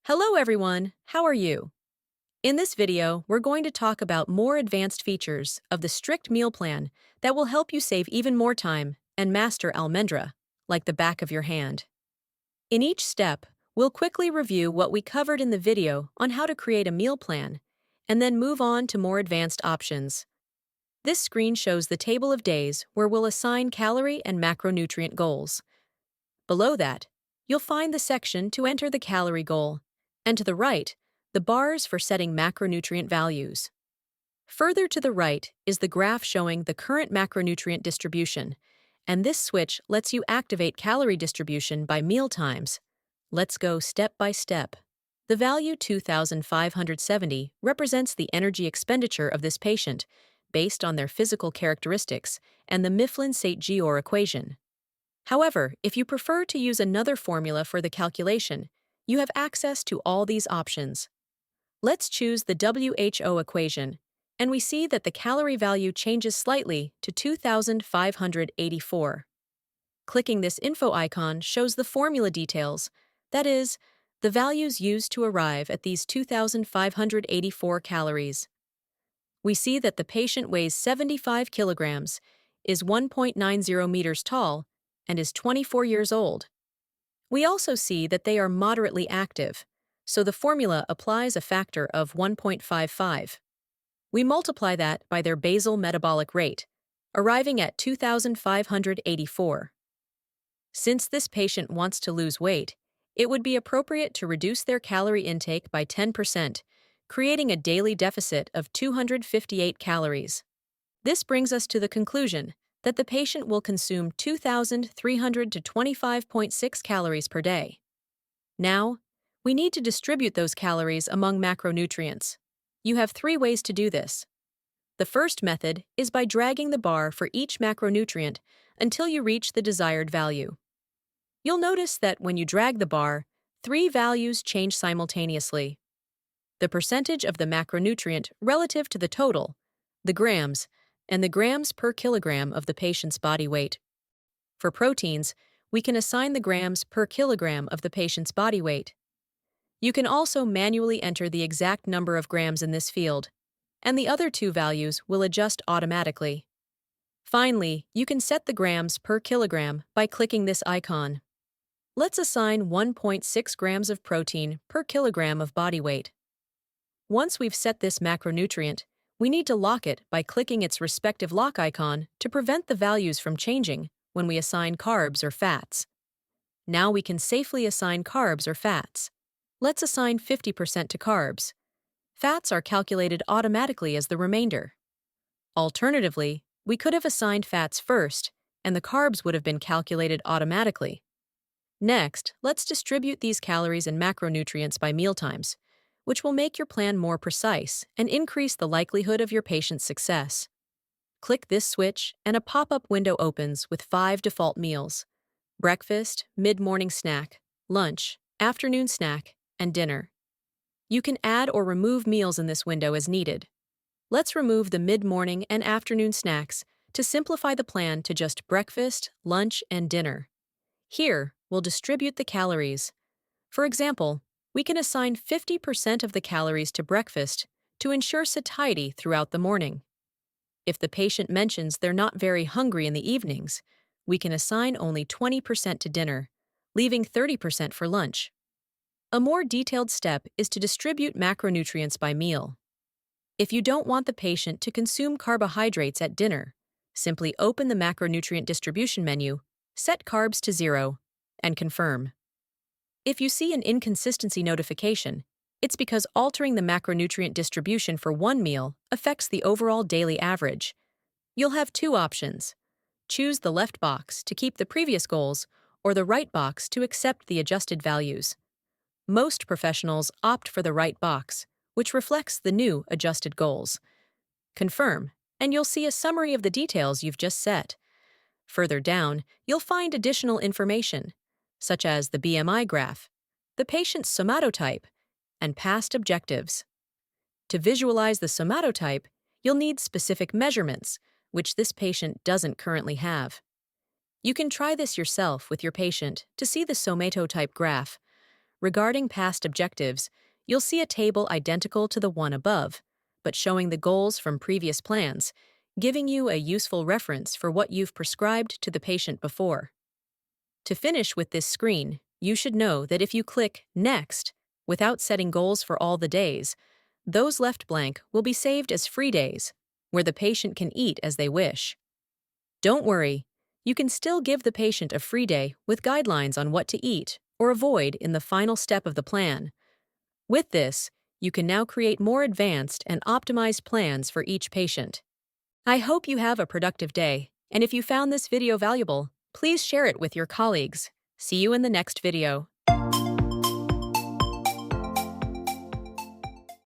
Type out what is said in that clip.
Hello everyone, how are you? In this video, we're going to talk about more advanced features of the strict meal plan that will help you save even more time and master Almendra, like the back of your hand. In each step, we'll quickly review what we covered in the video on how to create a meal plan, and then move on to more advanced options. This screen shows the table of days where we'll assign calorie and macronutrient goals. Below that, you'll find the section to enter the calorie goal, and to the right, the bars for setting macronutrient values. Further to the right is the graph showing the current macronutrient distribution, and this switch lets you activate calorie distribution by meal times. Let's go step by step. The value 2,570 represents the energy expenditure of this patient based on their physical characteristics and the Mifflin-St. Jeor equation. However, if you prefer to use another formula for the calculation, you have access to all these options. Let's choose the WHO equation, and we see that the calorie value changes slightly to 2,584. Clicking this info icon shows the formula details, that is, the values used to arrive at these 2,584 calories. We see that the patient weighs 75 kilograms, is 1.90 meters tall, and is 24 years old. We also see that they are moderately active, so the formula applies a factor of 1.55. We multiply that by their basal metabolic rate, arriving at 2,584. Since this patient wants to lose weight, it would be appropriate to reduce their calorie intake by 10%, creating a daily deficit of 258 calories. This brings us to the conclusion that the patient will consume 2,300 to 25.6 calories per day. Now, we need to distribute those calories among macronutrients. You have three ways to do this. The first method is by dragging the bar for each macronutrient until you reach the desired value. You'll notice that when you drag the bar, three values change simultaneously. The percentage of the macronutrient relative to the total, the grams, and the grams per kilogram of the patient's body weight. For proteins, we can assign the grams per kilogram of the patient's body weight. You can also manually enter the exact number of grams in this field, and the other two values will adjust automatically. Finally, you can set the grams per kilogram by clicking this icon. Let's assign 1.6 grams of protein per kilogram of body weight. Once we've set this macronutrient, we need to lock it by clicking its respective lock icon to prevent the values from changing when we assign carbs or fats. Now we can safely assign carbs or fats. Let's assign 50% to carbs. Fats are calculated automatically as the remainder. Alternatively, we could have assigned fats first, and the carbs would have been calculated automatically. Next, let's distribute these calories and macronutrients by mealtimes, which will make your plan more precise and increase the likelihood of your patient's success. Click this switch and a pop-up window opens with 5 default meals: breakfast, mid-morning snack, lunch, afternoon snack, and dinner. You can add or remove meals in this window as needed. Let's remove the mid-morning and afternoon snacks to simplify the plan to just breakfast, lunch, and dinner. Here, we'll distribute the calories. For example, we can assign 50% of the calories to breakfast to ensure satiety throughout the morning. If the patient mentions they're not very hungry in the evenings, we can assign only 20% to dinner, leaving 30% for lunch. A more detailed step is to distribute macronutrients by meal. If you don't want the patient to consume carbohydrates at dinner, simply open the macronutrient distribution menu, set carbs to 0, and confirm. If you see an inconsistency notification, it's because altering the macronutrient distribution for one meal affects the overall daily average. You'll have two options. Choose the left box to keep the previous goals, or the right box to accept the adjusted values. Most professionals opt for the right box, which reflects the new adjusted goals. Confirm, and you'll see a summary of the details you've just set. Further down, you'll find additional information, such as the BMI graph, the patient's somatotype, and past objectives. To visualize the somatotype, you'll need specific measurements, which this patient doesn't currently have. You can try this yourself with your patient to see the somatotype graph. Regarding past objectives, you'll see a table identical to the one above, but showing the goals from previous plans, giving you a useful reference for what you've prescribed to the patient before. To finish with this screen, you should know that if you click Next without setting goals for all the days, those left blank will be saved as free days, where the patient can eat as they wish. Don't worry, you can still give the patient a free day with guidelines on what to eat or avoid in the final step of the plan. With this, you can now create more advanced and optimized plans for each patient. I hope you have a productive day, and if you found this video valuable, please share it with your colleagues. See you in the next video.